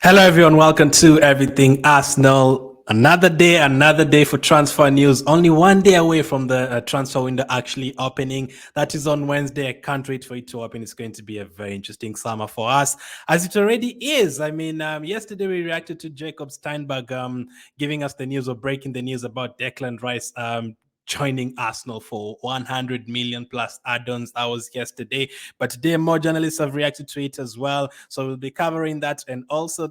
Hello, everyone. Welcome to Everything Arsenal. Another day for transfer news. Only one day away from the transfer window actually opening. That is on Wednesday. I can't wait for it to open. It's going to be a very interesting summer for us, as it already is. Yesterday we reacted to Jacob Steinberg giving us the news or breaking the news about Declan Rice joining Arsenal for 100 million plus add-ons. That was yesterday, but today more journalists have reacted to it as well. So we'll be covering that and also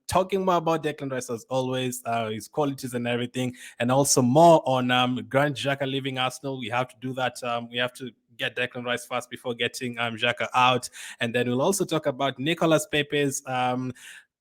talking more about Declan Rice as always, his qualities and everything, and also more on Granit Xhaka leaving Arsenal. We have to do that. We have to get Declan Rice first before getting Xhaka out, and then we'll also talk about Nicolas Pepe's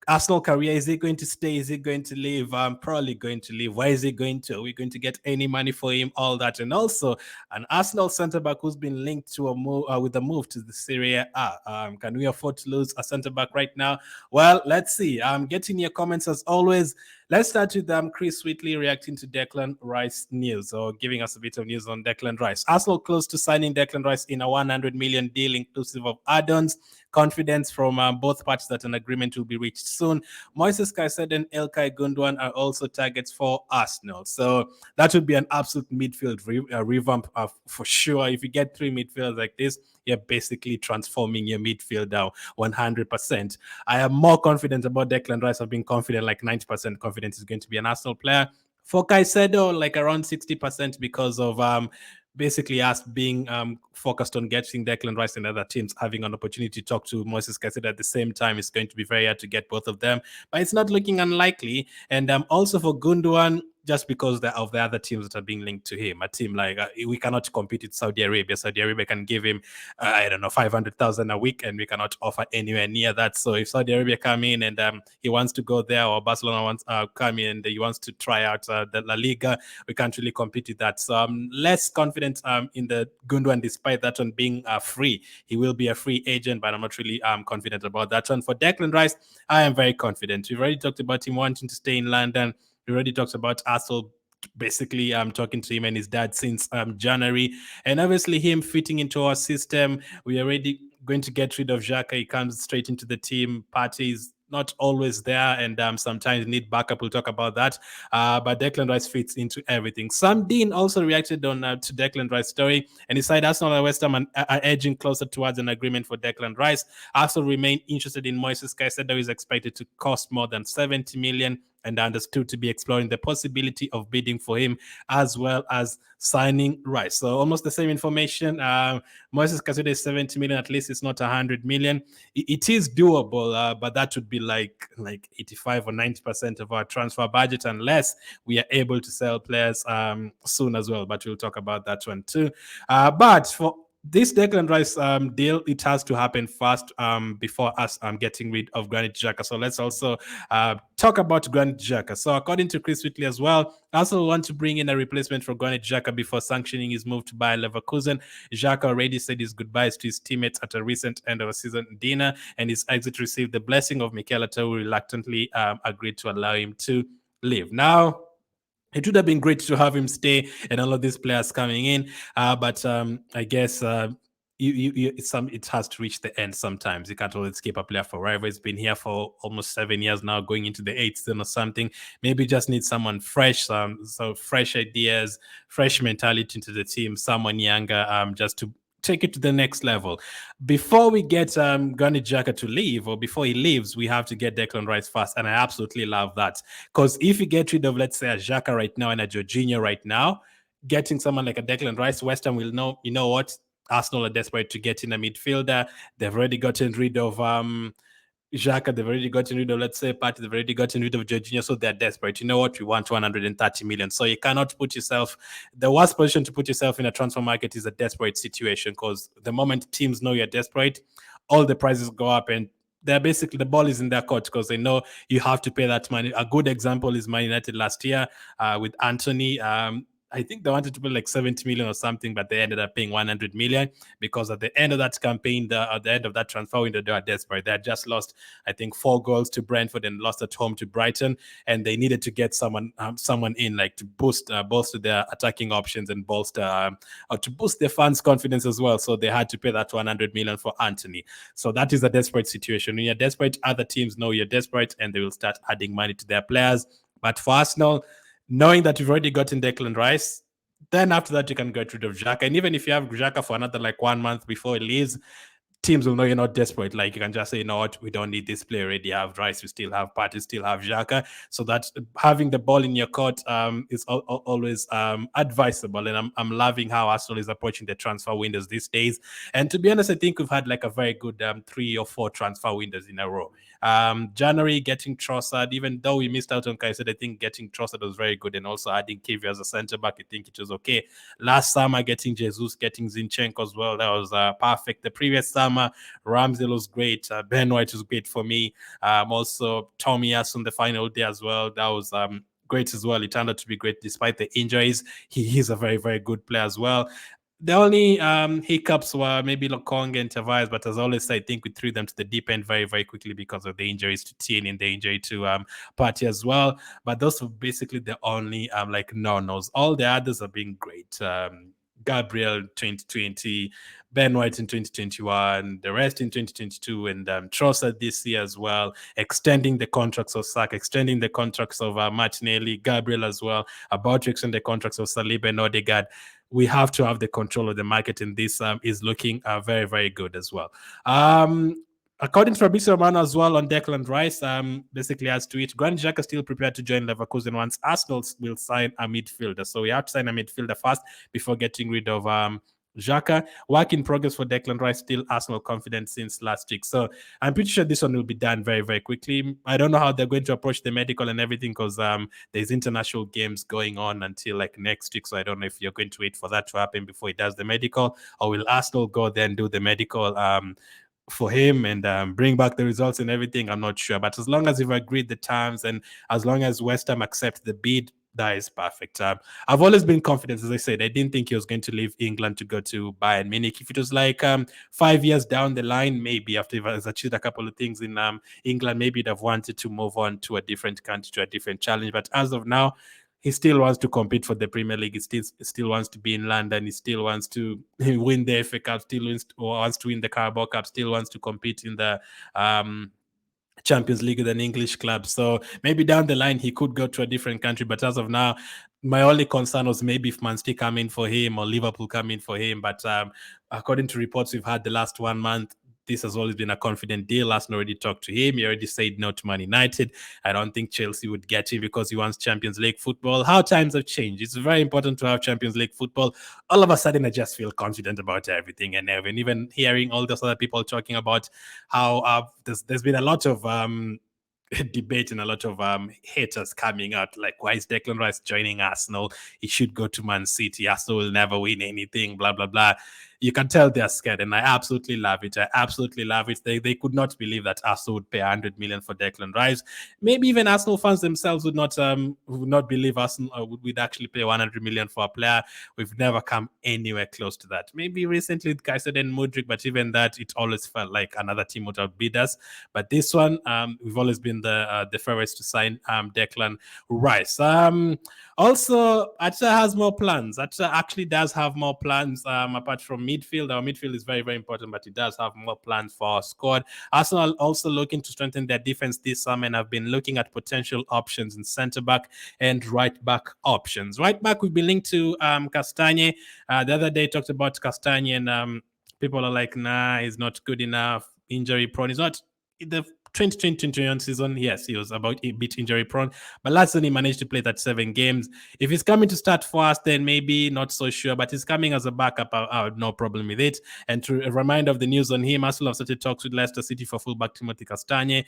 Arsenal career. Is he going to stay? Is he going to leave? Probably going to leave. Where is he going to? Are we going to get any money for him? All that, and also an Arsenal centre back who's been linked to a move with a move to the Serie A. Can we afford to lose a centre back right now? Well, let's see. Getting your comments as always. Let's start with Chris Sweetley reacting to Declan Rice news, or giving us a bit of news on Declan Rice. Arsenal close to signing Declan Rice in a 100 million deal inclusive of add-ons. Confidence from both parties that an agreement will be reached soon. Moises Caicedo and Ilkay Gundogan are also targets for Arsenal. So that would be an absolute midfield revamp for sure. If you get three midfielders like this, you're basically transforming your midfield now 100%. I am more confident about Declan Rice. I've been confident, like 90% confident he's going to be an Arsenal player. For Caicedo, like around 60% because of basically us being focused on getting Declan Rice and other teams having an opportunity to talk to Moises Caicedo at the same time. It's going to be very hard to get both of them, but it's not looking unlikely. And also for Gundogan, just because of the other teams that are being linked to him. A team like we cannot compete with Saudi Arabia. Saudi Arabia can give him, I don't know, 500,000 a week, and we cannot offer anywhere near that. So if Saudi Arabia come in and he wants to go there, or Barcelona wants come in and he wants to try out the La Liga, we can't really compete with that. So I'm less confident in the Gundogan, despite that one being free. He will be a free agent, but I'm not really confident about that one. For Declan Rice, I am very confident. We've already talked about him wanting to stay in London. We already talked about Arsenal basically talking to him and his dad since January, and obviously him fitting into our system. We are already going to get rid of Xhaka. He comes straight into the team. Parties not always there, and sometimes need backup. We'll talk about that. But Declan Rice fits into everything. Sam Dean also reacted on to Declan Rice story, and he said Arsenal and West Ham are edging closer towards an agreement for Declan Rice. Arsenal remain interested in Moises Caicedo, is expected to cost more than 70 million, and understood to be exploring the possibility of bidding for him as well as signing Rice. So almost the same information. Moises Caicedo is 70 million. At least it's not 100 million. It is doable, but that would be like 85 or 90% of our transfer budget, unless we are able to sell players soon as well. But we'll talk about that one too. But for this Declan Rice deal, it has to happen fast before us getting rid of Granit Xhaka. So let's also talk about Granit Xhaka. So according to Chris Whitley as well, Arsenal want to bring in a replacement for Granit Xhaka before sanctioning his move to Bayer Leverkusen. Xhaka already said his goodbyes to his teammates at a recent end of a season dinner, and his exit received the blessing of Mikel Arteta, who reluctantly agreed to allow him to leave. Now, it would have been great to have him stay and all of these players coming in, but I guess it has to reach the end sometimes. You can't always keep a player forever. It's been here for almost 7 years now, going into the eighth season or something. Maybe just need someone fresh, so fresh ideas, fresh mentality into the team, someone younger, just to take it to the next level. Before we get Granit Xhaka to leave, or before he leaves, we have to get Declan Rice first, and I absolutely love that. Because if you get rid of, let's say, a Xhaka right now and a Jorginho right now, getting someone like a Declan Rice, West Ham will know, you know what, Arsenal are desperate to get in a midfielder. They've already gotten rid of Xhaka, they've already gotten rid of, let's say, Partey, they've already gotten rid of Jorginho, so they're desperate. You know what? We want 130 million. So you cannot put yourself, the worst position to put yourself in a transfer market is a desperate situation, because the moment teams know you're desperate, all the prices go up, and they're basically, the ball is in their court, because they know you have to pay that money. A good example is Man United last year with Anthony. I think they wanted to pay like 70 million or something, but they ended up paying 100 million because at the end of that campaign, at the end of that transfer window, they were desperate. They had just lost, I think, 4 goals to Brentford and lost at home to Brighton, and they needed to get someone in like to bolster their attacking options and to boost their fans' confidence as well. So they had to pay that 100 million for Antony. So that is a desperate situation. When you're desperate, other teams know you're desperate, and they will start adding money to their players. But for Arsenal, knowing that you've already gotten Declan Rice, then after that you can get rid of Xhaka. And even if you have Xhaka for another like 1 month before he leaves, teams will know you're not desperate. Like you can just say, you know what, we don't need this player already. Have Rice, we still have Partey, still have Xhaka. So that having the ball in your court is always advisable. And I'm loving how Arsenal is approaching the transfer windows these days. And to be honest, I think we've had like a very good 3 or 4 transfer windows in a row. January getting Trossard, even though we missed out on Kaiser, I think getting Trossard was very good, and also adding Kivy as a centre back, I think it was okay. Last summer, getting Jesus, getting Zinchenko as well, that was perfect. The previous summer, Ramsdale was great. Ben White was great for me. Also, Tomiyasu on the final day as well, that was great as well. It turned out to be great despite the injuries. He's a very, very good player as well. The only hiccups were maybe Lokonga and Tavares, but as always, I think we threw them to the deep end very, very quickly because of the injuries to Tien and the injury to Partey as well. But those were basically the only like no-nos. All the others are being great. Gabriel 2020, Ben White in 2021, the rest in 2022, and Trossard this year as well, extending the contracts of Saka, extending the contracts of Martinelli, Gabriel as well, about to extend the contracts of Saliba and Odegaard. We have to have the control of the market, and this is looking very, very good as well. According to Fabrizio Romano as well on Declan Rice, basically has tweet, Granit Xhaka still prepared to join Leverkusen once Arsenal will sign a midfielder. So we have to sign a midfielder first before getting rid of Xhaka. Work in progress for Declan Rice, still Arsenal confident since last week. So I'm pretty sure this one will be done very, very quickly. I don't know how they're going to approach the medical and everything because there's international games going on until like next week. So I don't know if you're going to wait for that to happen before he does the medical, or will Arsenal go there and do the medical for him and bring back the results and everything. I'm not sure. But as long as you've agreed the terms and as long as West Ham accept the bid, that is perfect. I've always been confident, as I said. I didn't think he was going to leave England to go to Bayern Munich. If it was like 5 years down the line, maybe after he has achieved a couple of things in England, maybe he'd have wanted to move on to a different country, to a different challenge. But as of now, he still wants to compete for the Premier League. He still wants to be in London. He still wants to win the FA Cup. Still wants to win the Carabao Cup. Still wants to compete in the Champions League with an English club. So maybe down the line he could go to a different country. But as of now, my only concern was maybe if Man City come in for him or Liverpool come in for him. But according to reports we've had the last 1 month, this has always been a confident deal. Arsenal already talked to him. He already said no to Man United. I don't think Chelsea would get him because he wants Champions League football. How times have changed. It's very important to have Champions League football. All of a sudden, I just feel confident about everything. And even hearing all those other people talking about how there's been a lot of debate and a lot of haters coming out like, why is Declan Rice joining Arsenal? He should go to Man City. Arsenal will never win anything, blah, blah, blah. You can tell they're scared, and I absolutely love it. I absolutely love it. They could not believe that Arsenal would pay 100 million for Declan Rice. Maybe even Arsenal fans themselves would not believe Arsenal would actually pay 100 million for a player. We've never come anywhere close to that. Maybe recently with Caicedo and Mudryk, but even that, it always felt like another team would outbid us. But this one, we've always been the favorites to sign Declan Rice. Also, Acha has more plans. Acha actually does have more plans apart from midfield. Our midfield is very, very important, but it does have more plans for our squad. Arsenal also looking to strengthen their defense this summer and have been looking at potential options in centre-back and right-back options. Right-back, we've been linked to Castagne. The other day, talked about Castagne and people are like, nah, he's not good enough, injury-prone. He's not... The 2020-21 season, yes, he was about a bit injury prone, but last season he managed to play that 7 games. If he's coming to start for us, then maybe not so sure, but he's coming as a backup. I have no problem with it. And to a reminder of the news on him, Arsenal have started talks with Leicester City for fullback Timothy Castagne,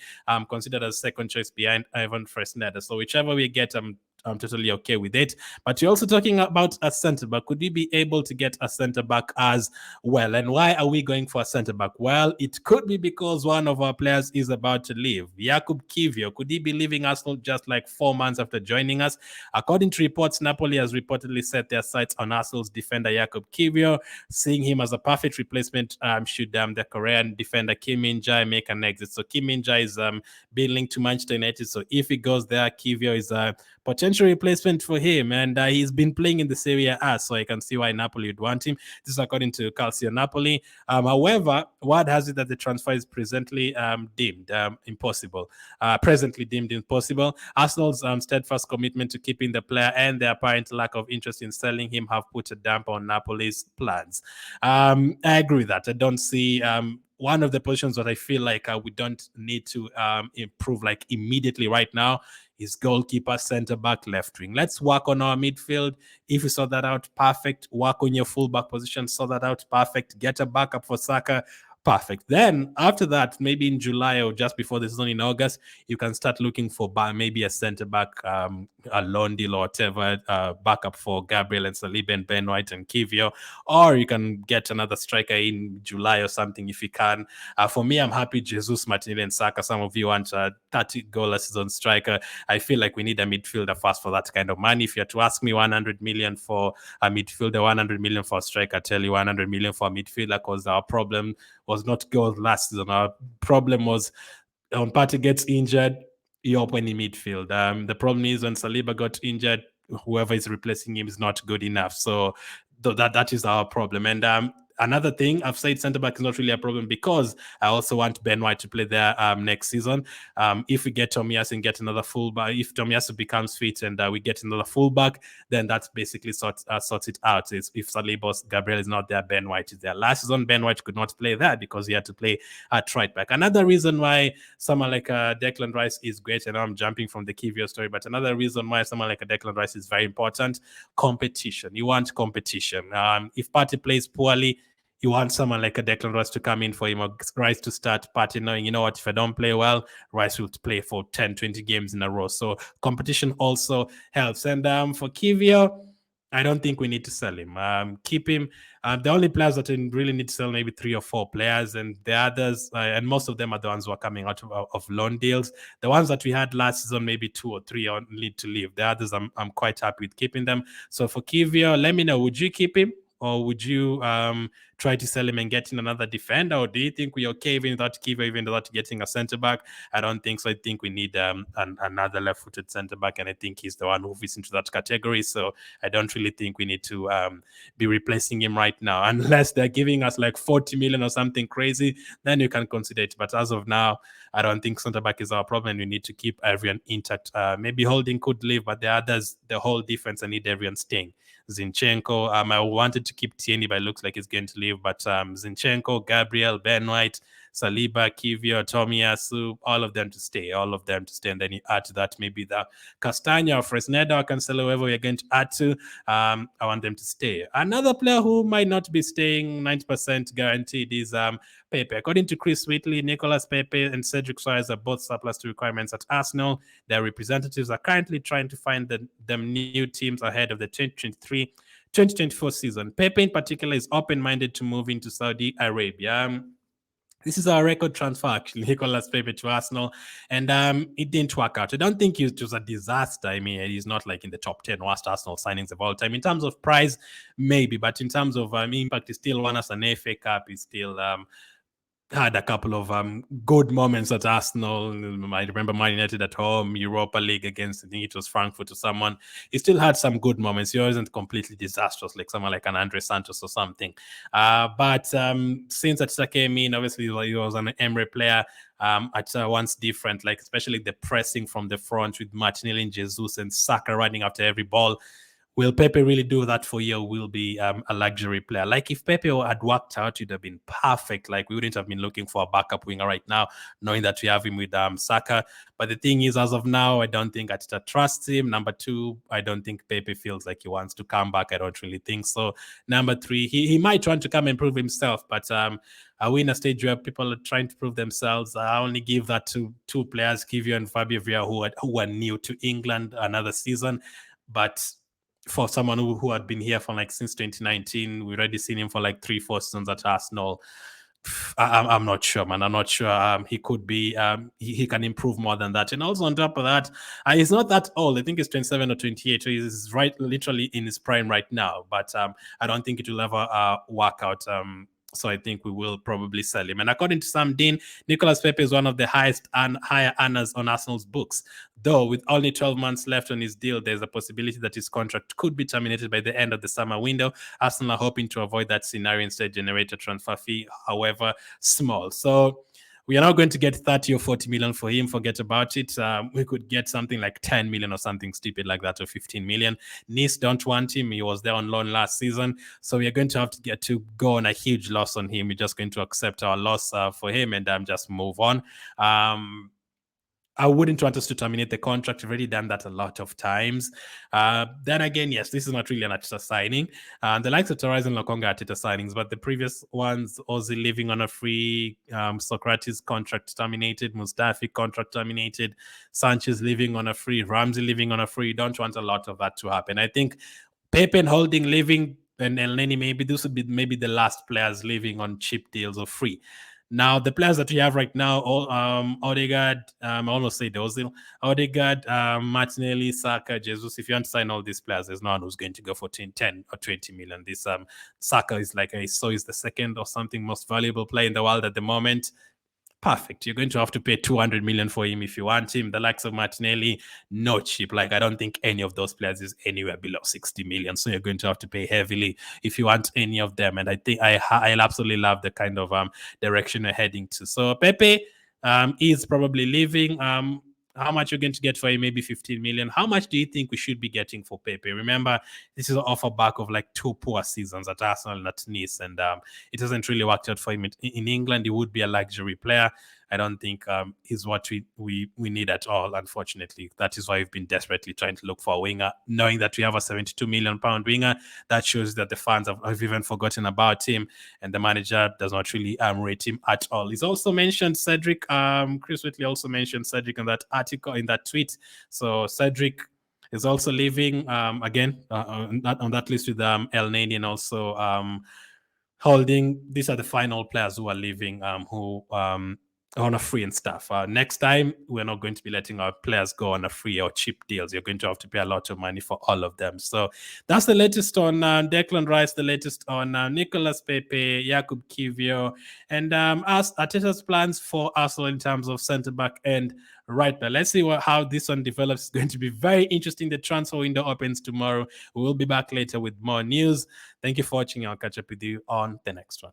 considered as second choice behind Ivan Fresneda. So whichever we get, I'm I'm totally okay with it. But you're also talking about a centre back. Could we be able to get a centre back as well? And why are we going for a centre back? Well, it could be because one of our players is about to leave. Jakub Kiwior, could he be leaving Arsenal just like 4 months after joining us? According to reports, Napoli has reportedly set their sights on Arsenal's defender Jakub Kiwior, seeing him as a perfect replacement should the Korean defender Kim Min-jae make an exit. So Kim Min-jae is being linked to Manchester United. So if he goes there, Kiwior is a potential replacement for him. And he's been playing in the Serie A, so I can see why Napoli would want him. This is according to Calcio Napoli. However, word has it that the transfer is presently deemed impossible. Presently deemed impossible. Arsenal's steadfast commitment to keeping the player and their apparent lack of interest in selling him have put a damper on Napoli's plans. I agree with that. I don't see one of the positions that I feel like we don't need to improve like immediately right now is goalkeeper, center back, left wing. Let's work on our midfield. If you sort that out, perfect. Work on your fullback position, sort that out, perfect. Get a backup for Saka. Perfect. Then after that, maybe in July or just before the season in August, you can start looking for maybe a centre back, a loan deal or whatever, backup for Gabriel and Saliba and Ben White and Kiwior, or you can get another striker in July or something if you can. For me, I'm happy Jesus, Martinelli and Saka. Some of you want a 30-goal a season striker. I feel like we need a midfielder first for that kind of money. If you had to ask me 100 million for a midfielder, 100 million for a striker, I tell you 100 million for a midfielder, because our problem was not goals last season. Our problem was when Partey gets injured, you open in midfield. The problem is when Saliba got injured, whoever is replacing him is not good enough. So that is our problem. And another thing, I've said centre back is not really a problem because I also want Ben White to play there next season. If we get Tomiyasu and get another fullback, if Tomiyasu becomes fit and we get another fullback, then that basically sorts it out. If Saliba, Gabriel is not there, Ben White is there. Last season, Ben White could not play there because he had to play at right back. Another reason why someone like Declan Rice is great, and I'm jumping from the Kiwior story, but another reason why someone like Declan Rice is very important, competition. You want competition. If Partey plays poorly, you want someone like a Declan Rice to come in for him, or Rice to start Partey knowing, you know what, if I don't play well, Rice will play for 10, 20 games in a row. So competition also helps. And for Kiwior, I don't think we need to sell him. Keep him. The only players that we really need to sell, maybe 3 or 4 players, and the others, and most of them are the ones who are coming out of loan deals. The ones that we had last season, maybe 2 or 3 need to leave. The others, I'm quite happy with keeping them. So for Kiwior, let me know, would you keep him? Or would you try to sell him and get in another defender? Or do you think we're okay even without Kiwior, even without getting a centre back? I don't think so. I think we need another left-footed centre back, and I think he's the one who fits into that category. So I don't really think we need to be replacing him right now, unless they're giving us like 40 million or something crazy. Then you can consider it. But as of now, I don't think centre back is our problem. We need to keep everyone intact. Maybe Holding could leave, but the others, the whole defense, I need everyone staying. Zinchenko, I wanted to keep Tierney, but it looks like he's going to leave. But Zinchenko, Gabriel, Ben White, Saliba, Kiwior, Tomiyasu, all of them to stay. And then you add to that maybe the Castagna or Fresneda or Cancelo, whoever we're going to add to. I want them to stay. Another player who might not be staying 90% guaranteed is Pepe. According to Chris Wheatley, Nicolas Pepe and Cedric Soares are both surplus to requirements at Arsenal. Their representatives are currently trying to find them new teams ahead of the 2023-2024 season. Pepe in particular is open-minded to moving to Saudi Arabia. This is our record transfer, actually, Nicolas Pepe to Arsenal, and it didn't work out. I don't think it was a disaster. I mean, he's not like in the top 10 worst Arsenal signings of all time. In terms of price, maybe, but in terms of impact, he still won us an FA Cup. He still had a couple of good moments at Arsenal. I remember Man United at home, Europa League against, I think it was Frankfurt or someone. He still had some good moments. He wasn't completely disastrous like someone like an Andre Santos or something. But since Ateta came in, obviously he was an Emre player. At once different, like especially the pressing from the front with Martinelli and Jesus and Saka running after every ball will Pepe really do that for you, or will be a luxury player? Like if Pepe had worked out, it'd have been perfect. Like we wouldn't have been looking for a backup winger right now, knowing that we have him with Saka. But the thing is, as of now, I don't think Arteta trusts him. Number two, I don't think Pepe feels like he wants to come back. I don't really think so. Number three, he might want to come and prove himself, but are we in a stage where people are trying to prove themselves? I only give that to two players, Kivio and Fabio Villa, who are new to England another season. But for someone who had been here for like since 2019, we already seen him for like 3-4 seasons at Arsenal. I'm not sure, man. I'm not sure. He could be. He can improve more than that. And also on top of that, he's not that old. I think he's 27 or 28. So he's literally in his prime right now. But I don't think it will ever work out. So I think we will probably sell him. And according to Sam Dean, Nicolas Pepe is one of the highest and higher earners on Arsenal's books. Though with only 12 months left on his deal, there's a possibility that his contract could be terminated by the end of the summer window. Arsenal are hoping to avoid that scenario, instead generate a transfer fee, however small. So we are not going to get 30 or 40 million for him. Forget about it. We could get something like 10 million or something stupid like that, or 15 million. Nice don't want him. He was there on loan last season. So we are going to have to go on a huge loss on him. We're just going to accept our loss for him and just move on. I wouldn't want us to terminate the contract. We've already done that a lot of times. Then again, yes, this is not really an Arteta signing. The likes of Torres and Lokonga Arteta signings, but the previous ones, Ozil living on a free, Socrates contract terminated, Mustafi contract terminated, Sanchez living on a free, Ramsey living on a free. You don't want a lot of that to happen. I think Pepe and Holding living, and Elneny, maybe this would be maybe the last players living on cheap deals or free. Now, the players that we have right now, Odegaard, I almost said Ozil, Odegaard, Martinelli, Saka, Jesus. If you want to sign all these players, there's no one who's going to go for 10 or 20 million. This Saka is like, I saw, is the second or something most valuable player in the world at the moment. Perfect. You're going to have to pay 200 million for him if you want him. The likes of Martinelli, no cheap. Like, I don't think any of those players is anywhere below 60 million. So you're going to have to pay heavily if you want any of them. And I think I absolutely love the kind of direction we're heading to. So Pepe is probably leaving. How much you're going to get for him? Maybe 15 million. How much do you think we should be getting for Pepe? Remember, this is off a back of like 2 poor seasons at Arsenal and at Nice, and it hasn't really worked out for him in England. He would be a luxury player. I don't think he's what we need at all, unfortunately. That is why we've been desperately trying to look for a winger, knowing that we have a 72 million pound winger. That shows that the fans have even forgotten about him, and the manager does not really rate him at all. He's also mentioned Cedric. Chris Whitley also mentioned Cedric in that article, in that tweet. So Cedric is also leaving again on that list with Elneny and also Holding. These are the final players who are leaving, who on a free and stuff. Next time, we're not going to be letting our players go on a free or cheap deals. You're going to have to pay a lot of money for all of them. So that's the latest on Declan Rice, the latest on Nicolas Pepe, Jakub Kivio, and Arteta's plans for Arsenal in terms of centre-back and right back. Let's see how this one develops. It's going to be very interesting. The transfer window opens tomorrow. We will be back later with more news. Thank you for watching. I'll catch up with you on the next one.